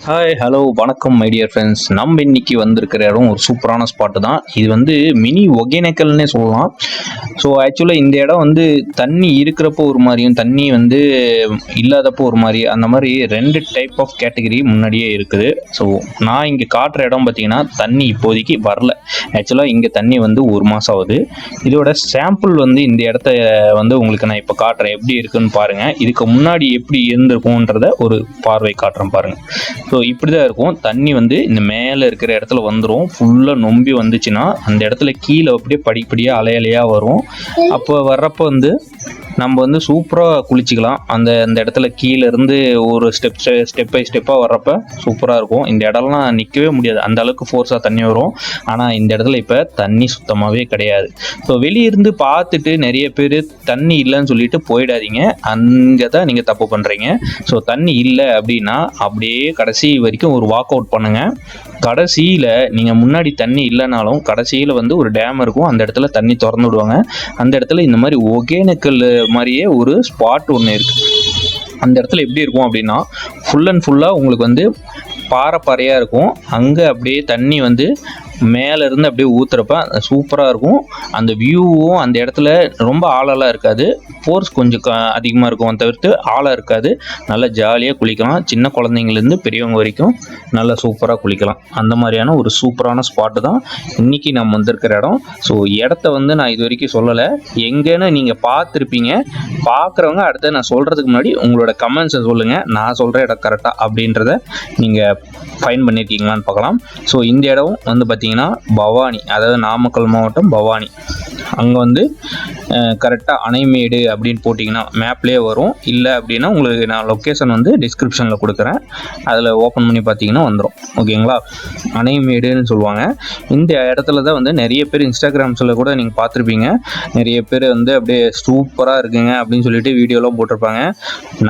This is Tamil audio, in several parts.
ஹாய் ஹலோ வணக்கம் மை டியர் ஃப்ரெண்ட்ஸ். நம்ம இன்னைக்கு வந்திருக்கிற இடம் ஒரு சூப்பரான ஸ்பாட்டு தான். இது வந்து மினி ஒகேனக்கல்னே சொல்லலாம். ஸோ ஆக்சுவலாக இந்த இடம் வந்து தண்ணி இருக்கிறப்போ ஒரு மாதிரியும் தண்ணி வந்து இல்லாதப்போ ஒரு மாதிரி அந்த மாதிரி ரெண்டு டைப் ஆஃப் கேட்டகரி முன்னாடியே இருக்குது. ஸோ நான் இங்கே காட்டுற இடம் பார்த்தீங்கன்னா தண்ணி இப்போதைக்கு வரல. ஆக்சுவலாக இங்கே தண்ணி வந்து ஒரு மாதம் ஆகுது. இதோட சாம்பிள் வந்து இந்த இடத்த வந்து உங்களுக்கு நான் இப்போ காட்டுறேன், எப்படி இருக்குன்னு பாருங்கள். இதுக்கு முன்னாடி எப்படி இருந்திருக்கும்ன்றத ஒரு பார்வை காட்டுறேன் பாருங்கள். ஸோ இப்படி தான் இருக்கும். தண்ணி வந்து இந்த மேலே இருக்கிற இடத்துல வந்துடும். ஃபுல்லாக நொம்பி வந்துச்சுன்னா அந்த இடத்துல கீழே அப்படியே படிப்படியாக அலையலையாக வரும். அப்போ வர்றப்போ வந்து நம்ம வந்து சூப்பராக குளிச்சிக்கலாம். அந்த இடத்துல கீழே இருந்து ஒரு ஸ்டெப் பை ஸ்டெப்பாக வர்றப்ப சூப்பராக இருக்கும். இந்த இடம்லாம் நிற்கவே முடியாது, அந்த அளவுக்கு ஃபோர்ஸாக தண்ணி வரும். ஆனால் இந்த இடத்துல இப்போ தண்ணி சுத்தமாகவே கிடையாது. ஸோ வெளியிருந்து பார்த்துட்டு நிறைய பேர் தண்ணி இல்லைன்னு சொல்லிட்டு போயிடாதீங்க. அங்கே தான் நீங்கள் தப்பு பண்ணுறீங்க. ஸோ தண்ணி இல்லை அப்படின்னா அப்படியே கடைசி வரைக்கும் ஒரு வாக் அவுட் பண்ணுங்கள். கடைசியில் நீங்கள் முன்னாடி தண்ணி இல்லைனாலும் கடைசியில் வந்து ஒரு டேம் இருக்கும், அந்த இடத்துல தண்ணி திறந்து விடுவாங்க. அந்த இடத்துல இந்த மாதிரி ஒகேனக்கல் மாதிரியே ஒரு ஸ்பாட் ஒன்று இருக்குது. அந்த இடத்துல எப்படி இருக்கும் அப்படின்னா ஃபுல் அண்ட் ஃபுல்லாக உங்களுக்கு வந்து பாறையாக இருக்கும். அங்கே அப்படியே தண்ணி வந்து மேலேருந்து அப்படியே ஊற்றுறப்ப சூப்பராக இருக்கும். அந்த வியூவும் அந்த இடத்துல ரொம்ப ஆழலாம் இருக்காது, ஃபோர்ஸ் கொஞ்சம் அதிகமாக இருக்கும், தவிர்த்து ஆழம் இருக்காது. நல்லா ஜாலியாக குளிக்கலாம். சின்ன குழந்தைங்கலேருந்து பெரியவங்க வரைக்கும் நல்லா சூப்பராக குளிக்கலாம். அந்த மாதிரியான ஒரு சூப்பரான ஸ்பாட்டு தான் இன்றைக்கி நம்ம வந்திருக்கிற இடம். ஸோ இடத்த வந்து நான் இது வரைக்கும் சொல்லலை, எங்கேன்னு நீங்கள் பார்த்துருப்பீங்க. பார்க்குறவங்க அடுத்து நான் சொல்கிறதுக்கு முன்னாடி உங்களோட கமெண்ட்ஸை சொல்லுங்கள், நான் சொல்கிற இடம் கரெக்டாக அப்படின்றத நீங்கள் ஃபைன் பண்ணியிருக்கீங்களான்னு பார்க்கலாம். ஸோ இந்த இடம் வந்து பார்த்திங்கன்னா பவானி, அதாவது நாமக்கல் மாவட்டம் பவானி. அங்கே வந்து கரெக்டாக அணைமேடு அப்படின்னு போட்டிங்கன்னா மேப்லேயே வரும். இல்லை அப்படின்னா உங்களுக்கு நான் லொக்கேஷன் வந்து டிஸ்கிரிப்ஷனில் கொடுக்குறேன், அதில் ஓப்பன் பண்ணி பார்த்தீங்கன்னா வந்துடும். ஓகேங்களா? அணைமேடுன்னு சொல்லுவாங்க. இந்த இடத்துல தான் வந்து நிறைய பேர் இன்ஸ்டாகிராம்ஸில் கூட நீங்கள் பார்த்துருப்பீங்க. நிறைய பேர் வந்து அப்படியே சூப்பராக இருக்குங்க அப்படின்னு சொல்லிட்டு வீடியோலாம் போட்டிருப்பாங்க.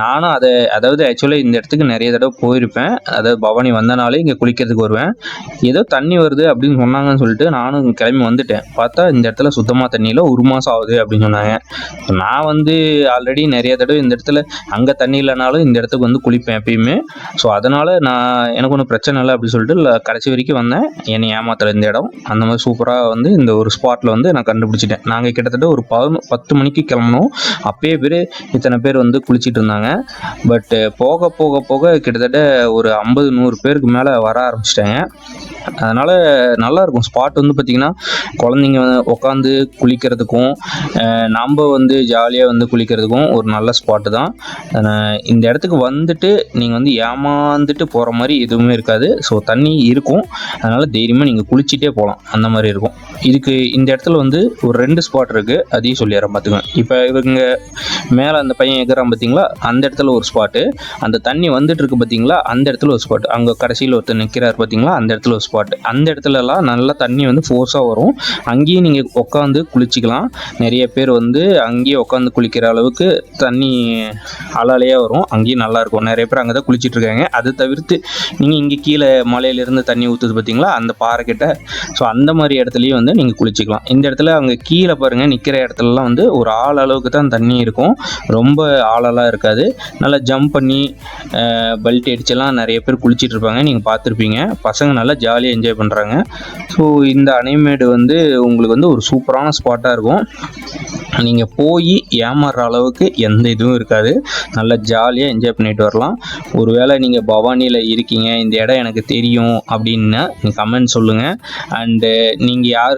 நானும் அதாவது ஆக்சுவலாக இந்த இடத்துக்கு நிறைய தடவை போயிருப்பேன். அதாவது பவானி வந்தனாலே இங்கே குளிக்கிறதுக்கு வருவேன். ஏதோ தண்ணி வருது அப்படின்னு சொன்னாங்கன்னு சொல்லிட்டு நானும் கிளம்பி வந்துட்டேன். பார்த்தா இந்த இடத்துல சுத்தமாக தண்ணியில் ஒரு மாதம் ஆகுது அப்படின்னு சொன்னாங்க. நான் வந்து ஆல்ரெடி நிறைய தடவை இந்த இடத்துல அங்கே தண்ணி இல்லைனாலும் இந்த இடத்துக்கு வந்து குளிப்பேன் எப்பயுமே. ஸோ அதனால் எனக்கு ஒன்றும் பிரச்சனை இல்லை அப்படின்னு சொல்லிட்டு கடைசி வரைக்கும் வந்தேன். என்னை ஏமாத்தலை இந்த இடம். அந்த மாதிரி சூப்பராக வந்து இந்த ஒரு ஸ்பாட்டில் வந்து நான் கண்டுபிடிச்சிட்டேன். நாங்கள் கிட்டத்தட்ட ஒரு 10 மணிக்கு கிளம்பணும். அப்பயே பேர் இத்தனை பேர் வந்து குளிச்சுட்டு இருந்தாங்க. பட் போக போக போக கிட்டத்தட்ட ஒரு 50-100 பேருக்கு மேலே வர ஆரம்பிச்சிட்டாங்க. அதனால் நல்லாயிருக்கும் ஸ்பாட் வந்து பார்த்திங்கன்னா. குழந்தைங்க உட்காந்து குளிக்கிறதுக்கும் நம்ம வந்து ஜாலியாக வந்து குளிக்கிறதுக்கும் ஒரு நல்ல ஸ்பாட்டு தான். இந்த இடத்துக்கு வந்துட்டு நீங்கள் வந்து ஏமாந்துட்டு போகிற மாதிரி எதுவுமே இருக்காது. ஸோ தண்ணி இருக்கும், அதனால் தைரியமாக நீங்கள் குளிச்சுட்டே போகலாம். அந்த மாதிரி இருக்கும். இதுக்கு இந்த இடத்துல வந்து ஒரு 2 ஸ்பாட் இருக்குது, அதையும் சொல்லிடுறேன் பார்த்துக்கோங்க. இப்போ இவங்க மேலே அந்த பையன் எகிறான் பார்த்தீங்களா, அந்த இடத்துல ஒரு ஸ்பாட்டு. அந்த தண்ணி வந்துட்டு இருக்கு பார்த்தீங்களா, அந்த இடத்துல ஒரு ஸ்பாட். அங்கே கடைசியில் ஒருத்தர் நிற்கிறார் பார்த்தீங்களா, அந்த இடத்துல ஒரு ஸ்பாட். அந்த இடத்துலலாம் நல்லா தண்ணி வந்து ஃபோர்ஸாக வரும். அங்கேயும் நீங்கள் உட்காந்து குளிச்சிக்கலாம். நிறைய பேர் வந்து அங்கேயே உட்காந்து குளிக்கிற அளவுக்கு தண்ணி அலையாக வரும். அங்கேயும் நல்லாயிருக்கும். நிறைய பேர் அங்கே தான் குளிச்சுட்டு இருக்காங்க. அது தவிர்த்து நீங்கள் இங்கே கீழே மலையிலேருந்து தண்ணி ஊற்றுது பார்த்தீங்களா, அந்த பாறை கிட்ட. ஸோ அந்த மாதிரி இடத்துலையும் வந்து நீங்கள் குளிச்சிக்கலாம். இந்த இடத்துல அங்கே கீழே பாருங்கள், நிற்கிற இடத்துலலாம் வந்து ஒரு ஆள் அளவுக்கு தான் தண்ணி இருக்கும், ரொம்ப ஆழலாம் இருக்காது. நல்லா ஜம்ப் பண்ணி பெல்ட் அடிச்செல்லாம் நிறைய பேர் குளிச்சுட்டு இருப்பாங்க, நீங்கள் பார்த்துருப்பீங்க. பசங்க நல்லா ஜாலியாக என்ஜாய் பண்ணுறாங்க. ஸோ இந்த அணைமேடு வந்து உங்களுக்கு வந்து ஒரு சூப்பரான ஸ்பாட்டாக இருக்கும். நீங்கள் போய் ஏமாறுற அளவுக்கு எந்த இதுவும் இருக்காது. நல்லா ஜாலியாக என்ஜாய் பண்ணிட்டு வரலாம். ஒருவேளை நீங்கள் பவானியில் இருக்கீங்க, இந்த இடம் எனக்கு தெரியும் அப்படின்னா நீங்கள் கமெண்ட் சொல்லுங்கள். அண்டு நீங்கள் யார்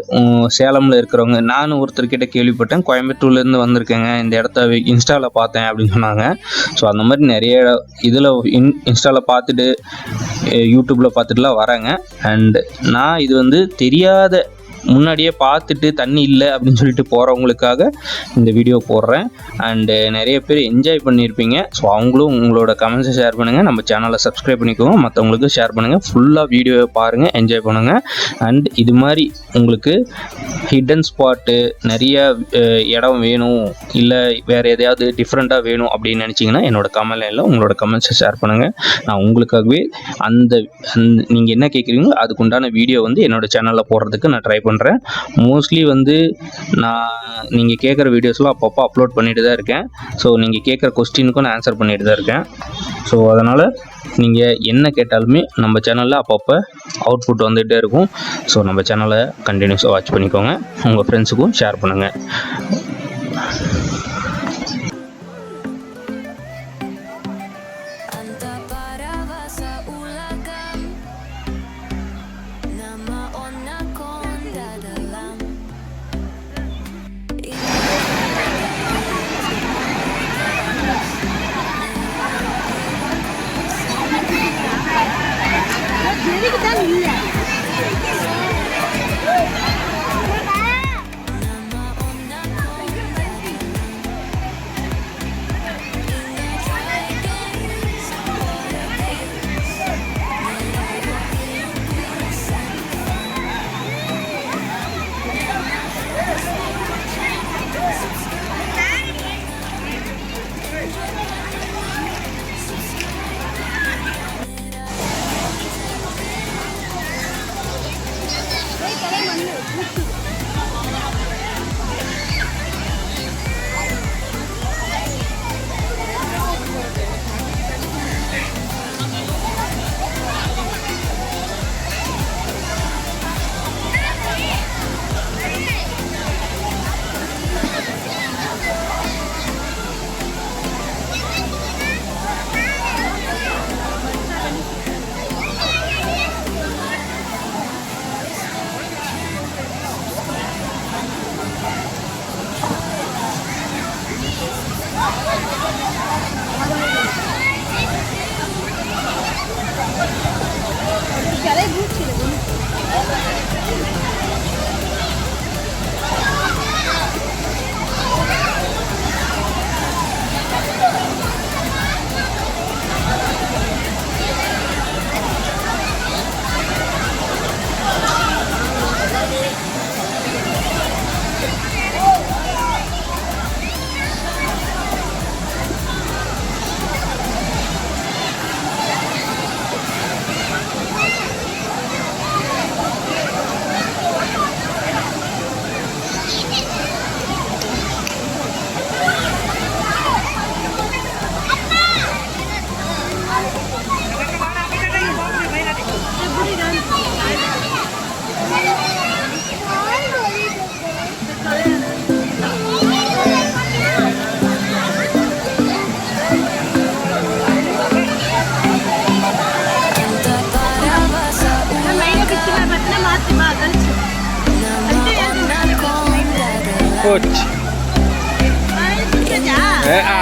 சேலமில் இருக்கிறவங்க, நானும் ஒருத்தர்கிட்ட கேள்விப்பட்டேன், கோயம்புத்தூர்லேருந்து வந்திருக்கேங்க, இந்த இடத்த இன்ஸ்டாவில் பார்த்தேன் அப்படின்னு சொன்னாங்க. ஸோ அந்த மாதிரி நிறைய இதில் இன்ஸ்டாவில் பார்த்துட்டு யூடியூப்பில் பார்த்துட்டுலாம் வராங்க. அண்டு நான் இது வந்து தெரியாத முன்னாடியே பார்த்துட்டு தண்ணி இல்லை அப்படின்னு சொல்லிட்டு போகிறவங்களுக்காக இந்த வீடியோ போடுறேன். அண்டு நிறைய பேர் என்ஜாய் பண்ணியிருப்பீங்க. ஸோ அவங்களும் உங்களோட கமெண்ட்ஸை ஷேர் பண்ணுங்கள், நம்ம சேனலை சப்ஸ்கிரைப் பண்ணிக்கோங்க, மற்றவங்களுக்கு ஷேர் பண்ணுங்கள். ஃபுல்லாக வீடியோவை பாருங்கள், என்ஜாய் பண்ணுங்கள். அண்ட் இது மாதிரி உங்களுக்கு ஹிடன் ஸ்பாட்டு நிறைய இடம் வேணும், இல்லை வேறு எதையாவது டிஃப்ரெண்ட்டாக வேணும் அப்படின்னு நினச்சிங்கன்னா என்னோட கமெண்ட் லைனில் உங்களோட கமெண்ட்ஸை ஷேர் பண்ணுங்கள். நான் உங்களுக்காகவே நீங்கள் என்ன கேட்குறீங்களோ அதுக்குண்டான வீடியோ வந்து என்னோடய சேனலில் போடுறதுக்கு நான் ட்ரை பண்ணுறேன். மோஸ்ட்லி வந்து நீங்கள் கேட்குற வீடியோஸ்லாம் அப்பப்போ அப்லோட் பண்ணிட்டு தான் இருக்கேன். ஸோ நீங்கள் கேட்குற கொஸ்டினுக்கும் நான் ஆன்சர் பண்ணிட்டு தான் இருக்கேன். ஸோ அதனால் நீங்கள் என்ன கேட்டாலுமே நம்ம சேனலில் அப்பப்போ அவுட்புட் வந்துகிட்டே இருக்கும். ஸோ நம்ம சேனலை கண்டினியூஸாக வாட்ச் பண்ணிக்கோங்க, உங்கள் ஃப்ரெண்ட்ஸுக்கும் ஷேர் பண்ணுங்கள்.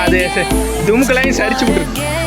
அது தும்கெல்லாம் சரிச்சு விட்டுரு.